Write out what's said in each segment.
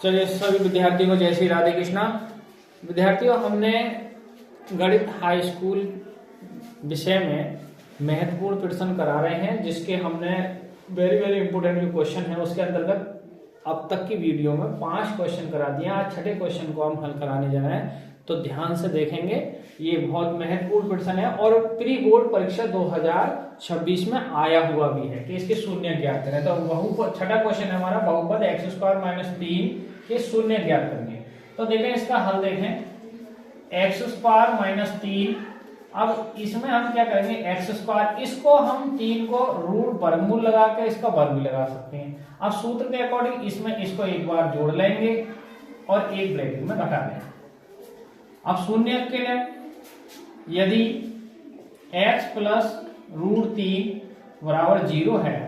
चलिए सभी विद्यार्थियों को जय श्री राधे कृष्णा। विद्यार्थियों, हमने गणित हाई स्कूल विषय में महत्वपूर्ण प्रश्न करा रहे हैं, जिसके हमने वेरी इंपोर्टेंट जो क्वेश्चन है उसके अंतर्गत अब तक की वीडियो में 5 क्वेश्चन करा दिए। आज छठे क्वेश्चन को हम हल कराने जा रहे हैं, तो ध्यान से देखेंगे। ये बहुत महत्वपूर्ण प्रश्न है और प्री बोर्ड परीक्षा 2026 में आया हुआ भी है कि इसके शून्य ज्ञात करें। तो बहुपद छठा क्वेश्चन है हमारा, बहुपद x² - 3 के शून्य ज्ञात करेंगे। तो देखें इसका हल, देखें x² - 3। अब इसमें हम क्या करेंगे, x², इसको हम 3 को रूट वर्गमूल लगा के इसका वर्ग भी लगा सकते हैं। अब सूत्र के अकॉर्डिंग इसमें इसको एक बार जोड़ लेंगे और एक ब्रैकेट में घटा देंगे। अब शून्य के लिए यदि x + √3 बराबर 0 है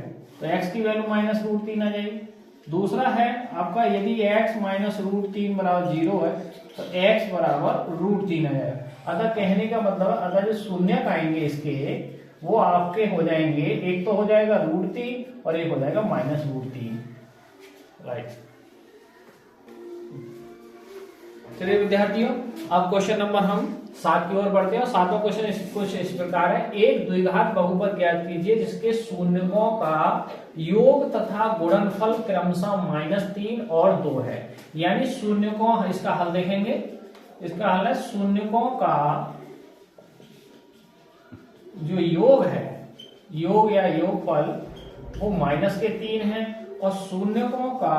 तो x की वैल्यू -√3 आ जाएगी। दूसरा है आपका, यदि x - √3 बराबर 0 है तो x बराबर √3 आ जाएगा। अतः कहने का मतलब, अतः जो शून्य आएंगे इसके वो आपके हो जाएंगे, एक तो हो जाएगा √3 और एक हो जाएगा -√3। राइट। चलिए विद्यार्थियों, अब क्वेश्चन नंबर हम 7 की ओर बढ़ते हैं। और 7वां क्वेश्चन कुछ इस प्रकार है, एक द्विघात बहुपद ज्ञात कीजिए जिसके शून्यकों का योग तथा गुणनफल क्रमशः -3 और 2 है। यानी शून्यकों, इसका हल देखेंगे। इसका हल है, शून्यकों का जो योग है, योग या योगफल, वो -3 है और शून्यकों का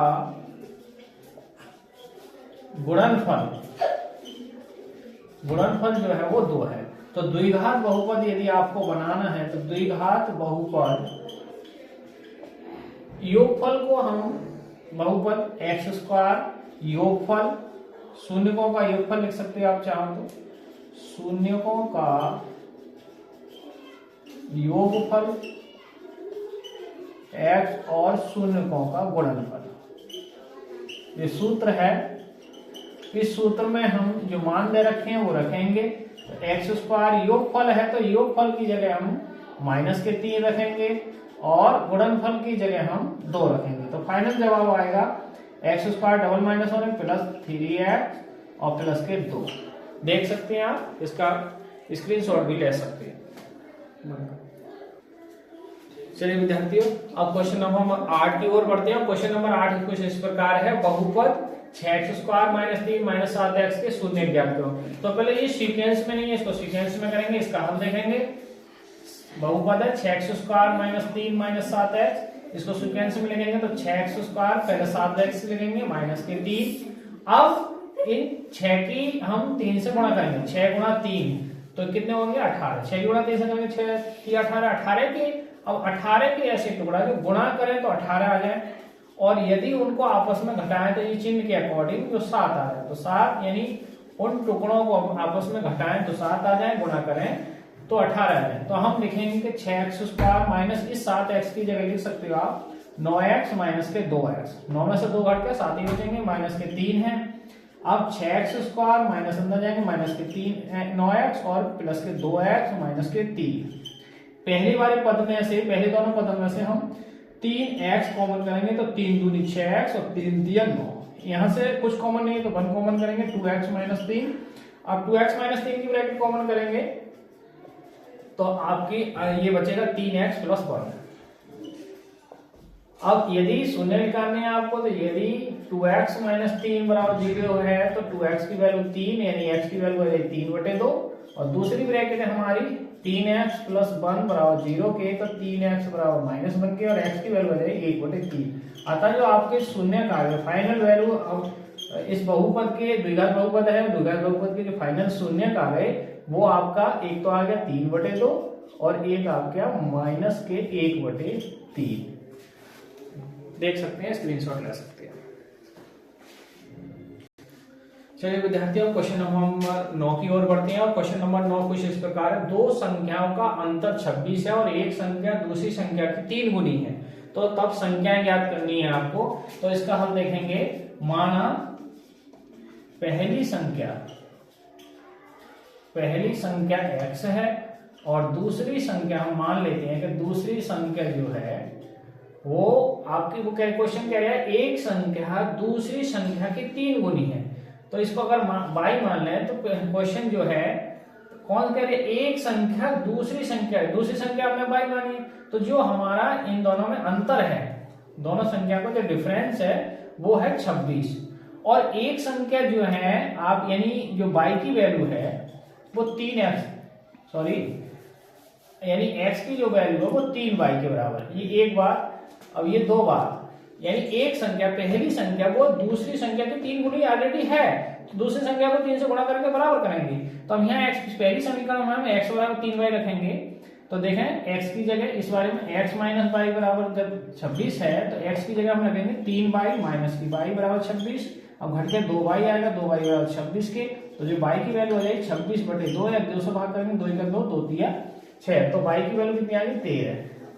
गुणनफल जो है वो 2 है। तो द्विघात बहुपद यदि आपको बनाना है तो द्विघात बहुपद योगफल को हम बहुपद x² योगफल, शून्यकों का योगफल लिख सकते हैं आप चाहो तो, शून्यकों का योगफल x और शून्यकों का गुणनफल। ये सूत्र है। इस सूत्र में हम जो मान दे रखे हैं वो रखेंगे। तो x² योगफल है तो योगफल की जगह हम -3 रखेंगे और गुणनफल की जगह हम 2 रखेंगे। तो फाइनल जवाब आएगा x² +- 3x और +2। देख सकते हैं आप, इसका स्क्रीनशॉट भी ले सकते हैं। चलिए विद्यार्थियों, अब क्वेश्चन नंबर 8 की ओर बढ़ते हैं। क्वेश्चन नंबर 8 कुछ इस प्रकार है, बहुपद 6x² - 3 - 7x के शून्य ज्ञात करो। तो पहले ये सीक्वेंस में नहीं है, इसको सीक्वेंस में करेंगे। इसका हल देखेंगे। बहुपद है 6x² - 3 - 7x, इसको सीक्वेंस में लिखेंगे तो 6x² पहले 7x लिखेंगे -3। अब इन 6 की हम 3 से गुणा करेंगे, 6 × 3 तो कितने होंगे 18। 6 × 3 से करेंगे 6 18 के। अब 18 के ऐसे टुकड़ा जो गुणा करें तो 18 आ जाए, और यदि उनको आपस में घटाएं तो ये चिन्ह के अकॉर्डिंग जो 7 आ जाए तो 7, यानी उन टुकड़ों को आपस में घटाएं तो 7 आ जाए, गुणा करें तो 18 आ जाए। तो हम लिखेंगे कि 6x² माइनस इस 7x की जगह लिख सकते हो आप 9x - 2x। 9 में से 2 घट के 7 ही बचेंगे, -3 है। अब 6x² माइनस अंदर जाएंगे, -3 9x और +2x -3। पहली वाले पद में से, पहले दोनों पदों में से हम 3x कॉमन करेंगे तो 3 दूनी 6x और 3 दिया 9। यहां से कुछ कॉमन नहीं है तो 1 कॉमन करेंगे, 2x - 3। अब 2x - 3 की ब्रैकेट कॉमन करेंगे तो आपकी ये बचेगा 3x + 1। अब यदि शून्य निकालने हैं आपको, तो यदि 2x - 3 बराबर 0 है तो 2x की वैल्यू 3, यानी x की वैल्यू है 3/2। और दूसरी ब्रैकेट है हमारी 3x + 1 बराबर 0 के, तो 3x बराबर -1 के और x की वैल्यू है 1/3। अतः जो आपके शून्य का फाइनल वैल्यू, अब इस बहुपद के, द्विघात बहुपद है, द्विघात बहुपद के जो फाइनल शून्य का है वो आपका एक तो आ गया 3/2 और एक आ गया -1/3। देख सकते हैं, स्क्रीनशॉट ले सकते हैं। चलिए विद्यार्थियों, क्वेश्चन नंबर 9 की ओर बढ़ते हैं। और क्वेश्चन नंबर 9 कुछ इस प्रकार है, 2 संख्याओं का अंतर 26 है और एक संख्या दूसरी संख्या की 3 गुनी है, तो तब संख्याएं ज्ञात करनी है आपको। तो इसका हम देखेंगे। माना पहली संख्या x है और दूसरी संख्या, हम मान लेते हैं कि दूसरी संख्या जो है वो आपकी वो क्या क्वेश्चन कह रहा है, एक संख्या दूसरी संख्या की 3 गुनी है। तो इसको अगर बाई मान लें तो क्वेश्चन जो है कौन कह रहे, एक संख्या दूसरी संख्या है, दूसरी संख्या आपने बाई मानी, तो जो हमारा इन दोनों में अंतर है, दोनों संख्या को जो डिफरेंस है वो है 26, और एक संख्या जो है आप यानी जो बाई की वैल्यू है वो 3x, सॉरी यानी x की जो वैल्यू है वो 3y के बराबर, ये एक बार। अब ये दो बार, यानी एक संख्या पहली संख्या वो दूसरी संख्या की 3 गुनी ऑलरेडी है, तो दूसरी संख्या को 3 से गुणा करके बराबर करेंगे। तो हम यहाँ x पहली समीकरण में हम x बराबर 3y रखेंगे, तो देखें x की जगह इस बारे में x माइनस वाई बराबर जब 26 है तो x की जगह हम रखेंगे 3y माइनस की y बराबर 26। अब घट के 2y आएगा, 2y बराबर 26 के, तो जो y की वैल्यू हो जाएगी 26/2, या 2 से भाग करेंगे, 2 का 2, 2 3 6, तो y की वैल्यू कितनी आ गई 13।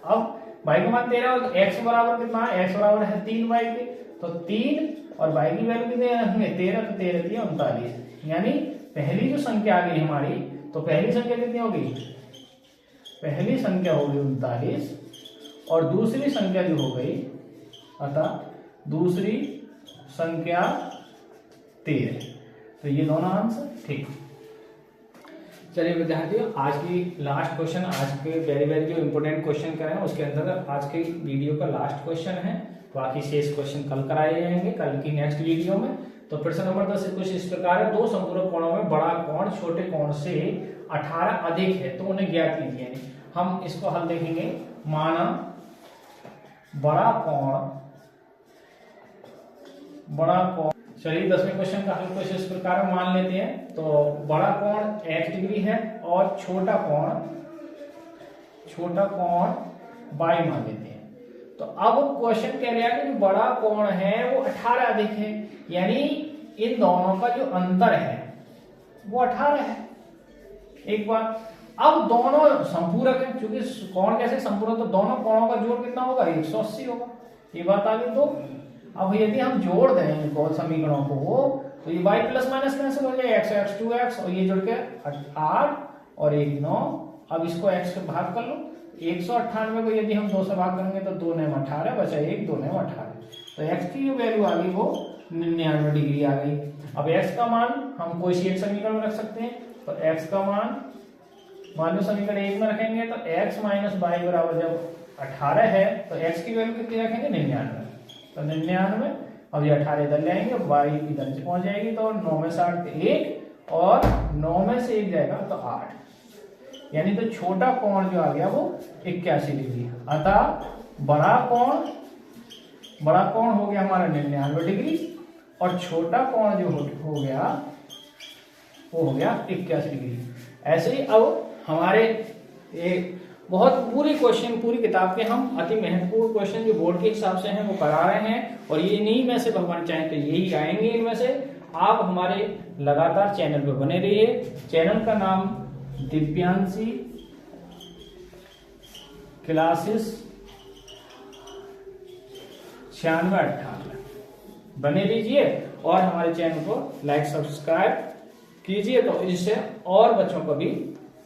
अब y का मान 13 और x बराबर कितना है, x बराबर है 3y के, तो 3 और y की वैल्यू कितनी है 13, तो 13 3 39, यानी पहली जो संख्या आ गई हमारी, तो पहली संख्या कितनी हो गई, पहली संख्या हो गई 39, और दूसरी संख्या जो हो गई, अतः दूसरी संख्या 13। तो ये दोनों आंसर ठीक। चलिए विद्यार्थियों, आज की लास्ट क्वेश्चन, आज के वेरी वेरी जो इंपोर्टेंट क्वेश्चन करें उसके अंदर आज के वीडियो का लास्ट क्वेश्चन है, बाकी शेष क्वेश्चन कल कराए जाएंगे कल की नेक्स्ट वीडियो में। तो प्रश्न नंबर 10 कुछ इस प्रकार है, दो संपूरक कोणों में बड़ा कोण छोटे कोण से 18 अधिक है, तो उन्हें ज्ञात कीजिए। हम इसको हल देखेंगे, माना बड़ा कोण, चलिए 10वें क्वेश्चन का हल कुछ इस प्रकार मान लेते हैं। तो बड़ा कोण x डिग्री है और छोटा कोण y मान लेते हैं। तो अब क्वेश्चन कह रहा है कि जो बड़ा कोण है वो 18 अधिक है, यानी इन दोनों का जो अंतर है वो 18 है। एक बार, अब दोनों संपूरक है, क्योंकि कोण कैसे संपूरक, तो दोनों कोणों का जोड़ कितना होगा 180 होगा, ये बात आ गई। तो अब यदि हम जोड़ दें इनको समीकरणों को, तो ये y प्लस माइनस कैंसिल हो जाएगा, x 2x, और ये जुड़ के 8 और 1 9। अब इसको x से भाग कर लो, 198 को यदि हम 2 से भाग करेंगे तो 2 9 18 बचा 1, 2 9 18, तो x की जो वैल्यू आ गई वो 99 डिग्री आ गई। अब x का मान हम कोई सी एक समीकरण में रख सकते हैं, तो x का मान लो समीकरण 1 में रखेंगे, तो x माइनस y बराबर जब 18 है तो x की वैल्यू कितनी रखेंगे 99, तो 99। अब ये 18 इधर ले आएंगे, y इधर से पहुंच जाएगी, तो 9 में 60 1, और 9 में से 1 जाएगा तो 8, यानी तो छोटा कोण जो आ गया वो 81 डिग्री। अतः बड़ा कोण हो गया हमारा 99 डिग्री, और छोटा कोण जो हो गया वो हो गया 81 डिग्री। ऐसे ही अब हमारे एक बहुत पूरी किताब के हम अति महत्वपूर्ण क्वेश्चन जो बोर्ड के हिसाब से हैं वो करा रहे हैं, और ये नहीं में से भगवान चाहे तो यही आएंगे इनमें से। आप हमारे लगातार चैनल पे बने रहिए। चैनल का नाम दिव्यांशी क्लासेस 9698, बने रहिए और हमारे चैनल को लाइक सब्सक्राइब कीजिए, तो इससे और बच्चों को भी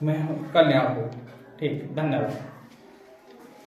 कल्याण हो। ठीक, धन्यवाद।